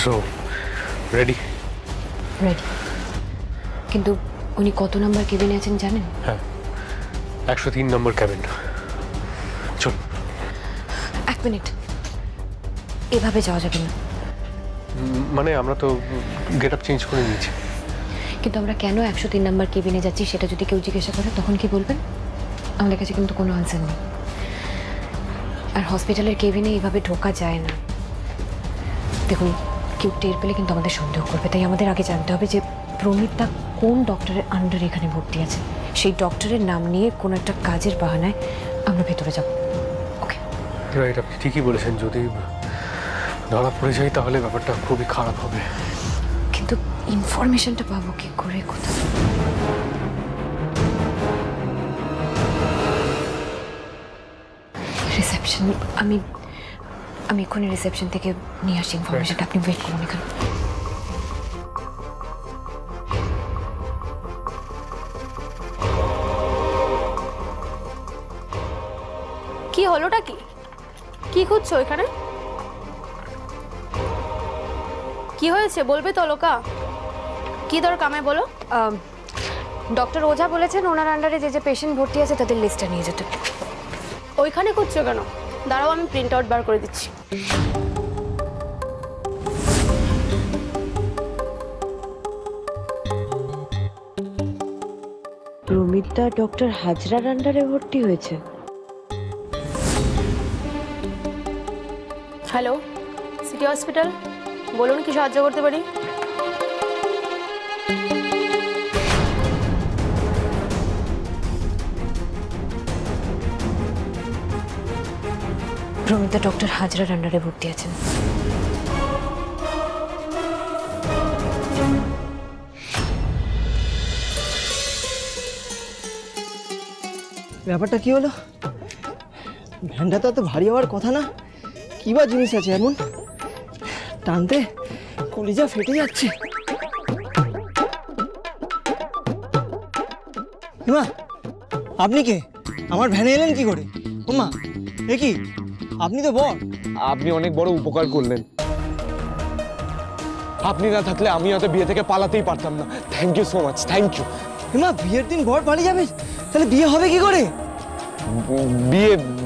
So ready? Ready. কিন্তু উনি কত নাম্বার কেবিনে আছেন জানেন? হ্যাঁ, 103 নম্বর ক্যাবিন। চল। এক মিনিট, এভাবে যাওয়া যাবে না। মানে আমরা তো গেট আপ চেঞ্জ করে নিয়েছি। কিন্তু আমরা কেন 103 নাম্বার কেবিনে যাচ্ছি সেটা যদি কেউ জিজ্ঞাসা করে তখন কি বলবেন? আমাদের কাছে কিন্তু কোনো আনসার নেই। আর হসপিটালের কেবিনে এইভাবে ঢোকা যায় না। দেখুন, কেউ টের পেলে কিন্তু আমাদের সন্দেহ করবে, তাই আমাদের আগে জানতে হবে যে প্রমিতা কোন ডক্টরের আন্ডারে এখানে ভর্তি আছে। সেই ডক্টরের নাম নিয়ে কোনো একটা কাজের বাহানায় আমরা ভেতরে যাব। ওকে রাইট, আপনি ঠিকই বলেছেন। যদি ধরা পড়ে যাই তাহলে ব্যাপারটা খুবই খারাপ হবে। কিন্তু ইনফরমেশনটা পাবো কি করে, কোথা? রিসেপশন, আমি এক্ষুনি রিসেপশন থেকে নিয়ে আসি ইনফরমেশনটা। আপনি ওয়েট করুন এখানে। কি হলোটা কি? কি খুঁজছো এখানে? কি হয়েছে বলবে তো লোকা? কি দরকার আমায় বলো। ডক্টর ওঝা বলেছেন ওনার আন্ডারে যে যে পেশেন্ট ভর্তি আছে তাদের লিস্টটা নিয়ে যেতে। ওইখানে খুঁজছো কেন? দাঁড়াও, আমি প্রিন্ট আউট বার করে দিচ্ছি। প্রমিতা ডক্টর হাজরার আন্ডারে ভর্তি হয়েছে। হ্যালো, সিটি হসপিটাল, বলুন কি সাহায্য করতে পারি? প্রমিতা ডক্টর হাজরার আন্ডারে ভর্তি আছেন। ব্যাপারটা কি হলো? ভ্যানটা তো এত ভারী হওয়ার কথা না। কি বা জিনিস আছে এমন, টানতে কলিজা ফেটে যাচ্ছে। মা, আপনি কে? আমার ভ্যানে এলেন কি করে? ও মা, এ কি? আপনি তো বর। আপনি অনেক বড় উপকার করলেন। আপনি না থাকলে আমি হয়তো বিয়ে থেকে পালাতেই পারতাম না। Thank you so much, thank you. মা, বিয়ের দিন বর পালিয়ে যাবে? তাহলে বিয়ে হবে কি করে?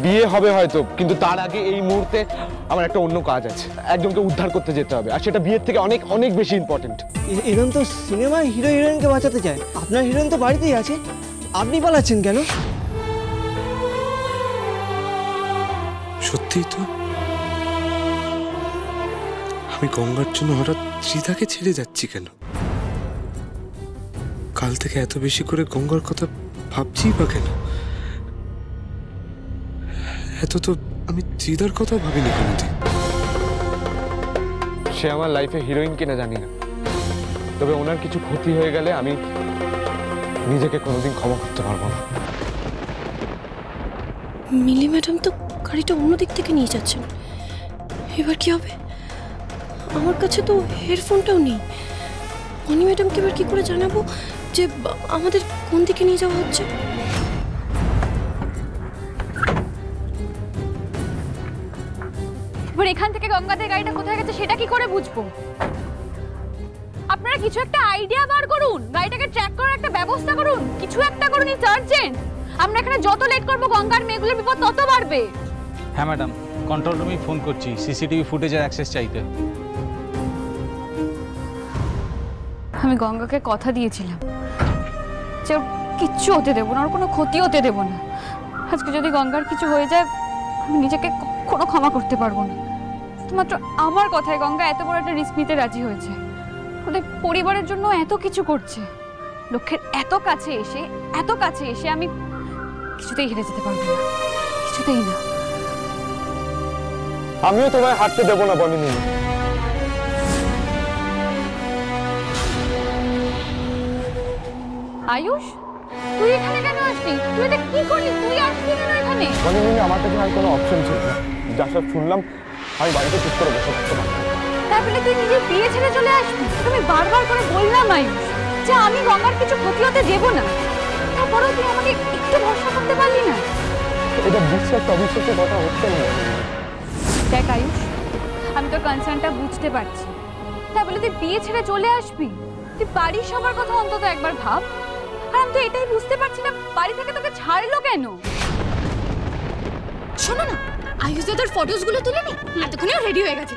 বিয়ে হবে হয়তো, কিন্তু তার আগে এই মুহূর্তে আমার একটা অন্য কাজ আছে। একজনকে উদ্ধার করতে যেতে হবে, আর সেটা বিয়ের থেকে অনেক অনেক বেশি ইম্পর্টেন্ট। এরকম তো সিনেমায় হিরো হিরোইনকে বাঁচাতে চায়। আপনার হিরোইন তো বাড়িতেই আছে, আপনি পালাচ্ছেন কেন? সত্যিই তো আমি গঙ্গার জন্য হঠাৎ ত্রিধাকে ছেড়ে যাচ্ছি কেন? কাল থেকে এত বেশি করে গঙ্গার কথা ভাবছি বা কেন? এত তো আমি ত্রিধার কথা ভাবিনি কোনোদিন। সে আমার লাইফে হিরোইন কিনা জানি না, তবে ওনার কিছু ক্ষতি হয়ে গেলে আমি নিজেকে কোনোদিন ক্ষমা করতে পারবো না। মিলি ম্যাডাম তো গাড়িটা অন্য দিক থেকে নিয়ে যাচ্ছেন, এবার কি হবে? আমার কাছে তো হেডফোনটাও নেই। মনি ম্যাডামকে এবার কি করে জানাবো যে আমাদের কোন দিকে নিয়ে যাওয়া হচ্ছে? এবার এখান থেকে গঙ্গাদের গাড়িটা কোথায় গেছে সেটা কি করে বুঝবো? আপনারা কিছু একটা আইডিয়া বার করুন, গাড়িটাকে ট্র্যাক করার একটা ব্যবস্থা করুন, কিছু একটা করুন। It's urgent. আমরা এখানে যত লেট করবো গঙ্গার মেয়েগুলোর বিপদ তত বাড়বে। হ্যাঁ ম্যাডাম, কন্ট্রোল রুমে ফোন করছি, সিসিটিভি ফুটেজের অ্যাক্সেস চাইতে। আমি গঙ্গাকে কথা দিয়েছিলাম যে ওর কিচ্ছু হতে দেবো না, ওর কোনো ক্ষতি হতে দেবো না। আজকে যদি গঙ্গার কিছু হয়ে যায় আমি নিজেকে কখনো ক্ষমা করতে পারবো না। শুধুমাত্র আমার কথায় গঙ্গা এত বড় একটা রিস্ক নিতে রাজি হয়েছে। ওদের পরিবারের জন্য এত কিছু করছে। লক্ষ্যের এত কাছে এসে আমি কিছুতেই হেরে যেতে পারবো না, কিছুতেই না। আমিও তোমায় হাঁটতে দেবো না বনিনি। আয়ুষ, তুই এখানে কেন আসলি? তুই এটা কি করলি? তুই আসলি কেন এখানে? বনিনি, আমার কাছে আর কোনো অপশন ছিল না। যা সব শুনলাম আমি বাড়িতে চুপ করে বসে থাকতে পারতাম। তাহলে তুই নিজের বিয়ে ছেড়ে চলে আসবি? তুমি বারবার করে বললাম আয়ুষ যে আমি গঙ্গার কিছু ক্ষতি হতে দেবো না, তারপরেও তুই আমাকে একটু ভরসা করতে পারলি না। এটা বিশ্বাস অবিশ্বাসের কথা হচ্ছে না। দেখ আয়ুষ, আমি তোর কনসার্নটা বুঝতে পারছি, তাই বলে তুই বিয়ে ছেড়ে চলে আসবি? তুই বাড়ির সবার কথা অন্তত একবার ভাব। আর আমি তো এটাই বুঝতে পারছি না বাড়ি থেকে তোকে ছাড়লো কেন। শোনো না, আয়ুষ দাদার ফটোস গুলো তুলে নি, এতক্ষণে রেডি হয়ে গেছে।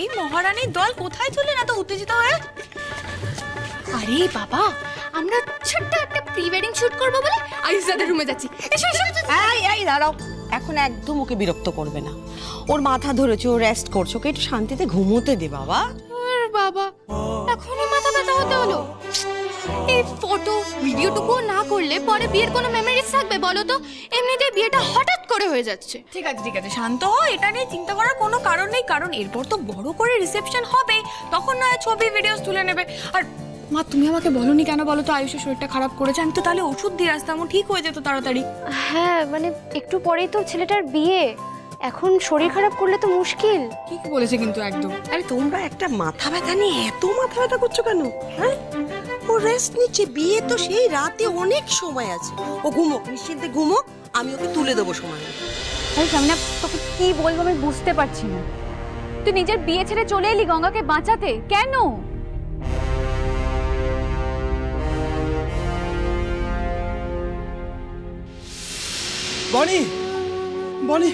এই মহারানীর দল কোথায় চলে না তো উত্তেজিত হয়ে? আরে বাবা, আমরা ছোট্ট একটা প্রি ওয়েডিং শুট করব বলে আয়ুষ দাদার রুমে যাচ্ছি। এসো এসো। এই দাঁড়াও, এখন একদম ওকে বিরক্ত করবে না। ওর মাথা ধরেছে, ও রেস্ট করছে, ওকে একটু শান্তিতে ঘুমোতে দে বাবা। আর বাবা, এখনই মাথা ব্যথা হতে হলো? এই ফটো ভিডিওটুকু না করলে পরে বিয়ের কোনো মেমোরিজ থাকবে বলো তো? এমনিতে বিয়েটা হঠাৎ করে হয়ে যাচ্ছে। ঠিক আছে, শান্ত হও। এটা নিয়ে চিন্তা করার কোনো কারণ নেই, কারণ এরপর তো বড় করে রিসেপশন হবে, তখন নয় ছবি ভিডিওস তুলে নেবে। আর মা, তুমি আমাকে বলোনি কেন বলো তো আয়ুষের শরীরটা খারাপ করেছে? আমি তো তাহলে ওষুধ দিয়ে আসতাম, ও ঠিক হয়ে যেত তাড়াতাড়ি। হ্যাঁ মানে একটু পরেই তো ছেলেটার বিয়ে, এখন শরীর খারাপ করলে তো মুশকিল। ঠিক বলেছে কিন্তু একদম। আরে তোমরা একটা মাথা ব্যথা নিয়ে এত মাথা ব্যথা করছো কেন? হ্যাঁ, ও রেস্ট নিচ্ছে, বিয়ে তো সেই রাতে অনেক সময় আছে। ও ঘুমোক, নিশ্চিন্তে ঘুমোক, আমি ওকে তুলে দেবো সময়। আরে সামনে তোকে কি বলবো আমি বুঝতে পারছি না। তুই নিজের বিয়ে ছেড়ে চলে এলি গঙ্গাকে বাঁচাতে, কেন? বনি, বনি,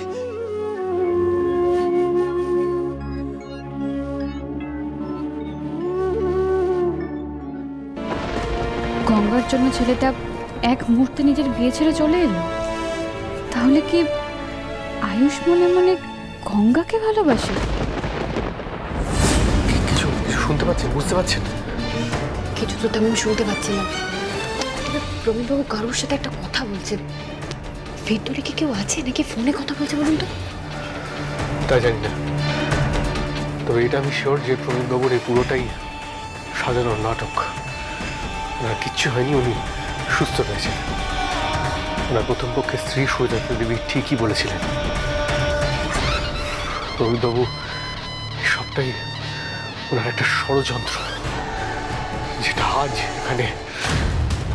গঙ্গার জন্য ছেলেটা এক মুহূর্তে নিজের বিয়ে ছেড়ে চলে এলো। তাহলে কি আয়ুষ মনে মনে গঙ্গাকে ভালোবাসে? কিছু শুনতে পাচ্ছেন, বুঝতে পারছেন? কিছু তো তেমন শুনতে পাচ্ছি না। প্রবীণবাবু কারোর সাথে একটা কথা বলছেন, ভেতরে কি কেউ আছে নাকি ফোনে কথা বলছে বলুন তো? তাই জানি না, তবে এটা আমি শিওর যে প্রবীণবাবুর এই পুরোটাই সাজানো নাটক। ওনার কিচ্ছু হয়নি, উনি সুস্থ রয়েছেন। ওনার প্রথম পক্ষে স্ত্রী সুজাতা দেবী ঠিকই বলেছিলেন, প্রবীণবাবু সবটাই ওনার একটা ষড়যন্ত্র, যেটা আজ এখানে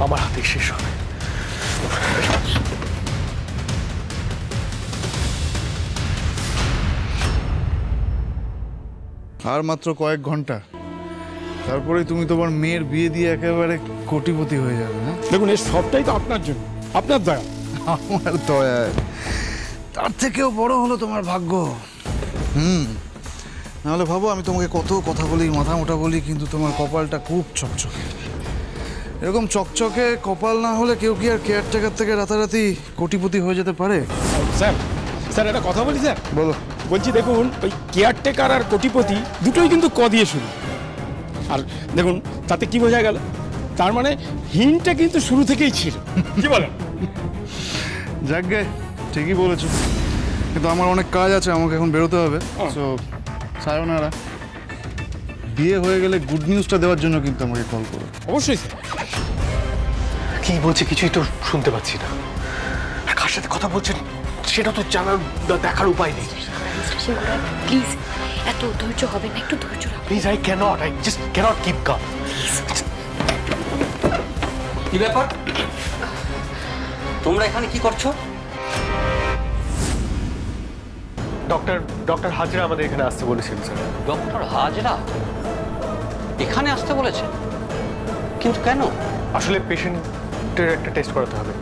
আমার হাতে শেষ হবে। আর মাত্র কয়েক ঘন্টা, তারপরে তুমি তোমার মেয়ের বিয়ে দিয়ে একেবারে কোটিপতি হয়ে যাবে। হ্যাঁ, দেখুন এর সবটাই তো আপনার জন্য, আপনার দয়া। আমার দয়ায় তার থেকেও বড় হলো তোমার ভাগ্য। নাহলে ভাবো, আমি তোমাকে কত কথা বলি, মাথা মোটা বলি, কিন্তু তোমার কপালটা খুব চকচকে। এরকম চকচকে কপাল না হলে কেউ কি আর কেয়ারটেকার থেকে রাতারাতি কোটিপতি হয়ে যেতে পারে? স্যার স্যার একটা কথা বলি স্যার। বলো। বলছি দেখুন, ওই কেয়ারটেকার আর কোটিপতি দুটোই কিন্তু ক দিয়ে শুরু। আর দেখুন তাতে কি বোঝা গেল, তার মানে হিনটা কিন্তু শুরু থেকেই ছিল। কি বলেন? যাকগে, ঠিকই বলেছো, কিন্তু আমার অনেক কাজ আছে, আমাকে এখন বেরোতে হবে। সো সায়োনারা। বিয়ে হয়ে গেলে গুড নিউজটা দেওয়ার জন্য কিন্তু আমাকে কল করো। অবশ্যই স্যার। কি বলছে কিছুই তো শুনতে পাচ্ছি না, আর কার সাথে কথা বলছেন সেটা তো জানার দেখার উপায় নেই। প্লিজ এত ধৈর্য হবে না, একটু ধৈর্য রাখো। Please, I just can't keep calm. কি ব্যাপার, তোমরা এখানে কি করছো? ডক্টর হাজরা আমাদের এখানে আসতে বলেছেন স্যার। ডক্টর হাজরা এখানে আসতে বলেছেন? কিন্তু কেন? আসলে পেশেন্টের একটা টেস্ট করাতে হবে,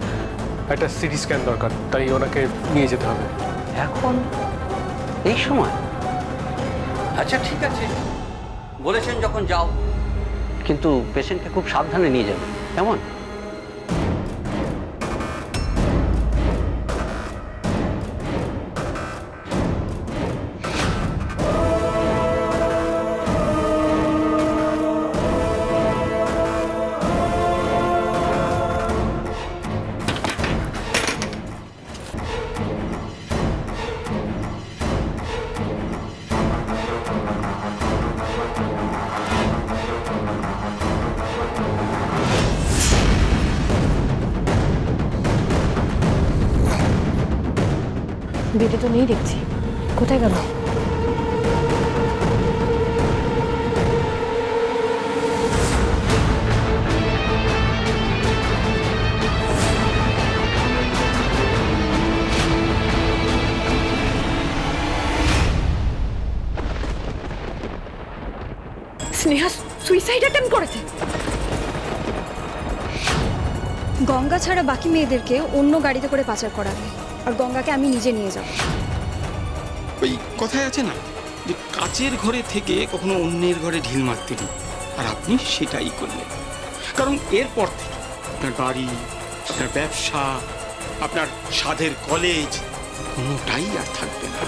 একটা সিটি স্ক্যান দরকার, তাই ওনাকে নিয়ে যেতে হবে। এখন এই সময়? আচ্ছা ঠিক আছে, বলেছেন যখন যাও, কিন্তু পেশেন্টকে খুব সাবধানে নিয়ে যাবে, কেমন? বেটে তো নেই দেখছি, কোথায় গেল? স্নেহা সুইসাইড অ্যাটেম্প করেছে। গঙ্গা ছাড়া বাকি মেয়েদেরকে অন্য গাড়িতে করে পাচার করাবে, আর গঙ্গাকে আমি নিজে নিয়ে যাব। ওই কথায় আছে না যে কাচের ঘরে থেকে কখনো অন্যের ঘরে ঢিল মারতে নেই, আর আপনি সেটাই করলেন। কারণ এরপর থেকে আপনার বাড়ি, আপনার ব্যবসা, আপনার সাধের কলেজ কোনোটাই আর থাকবে না।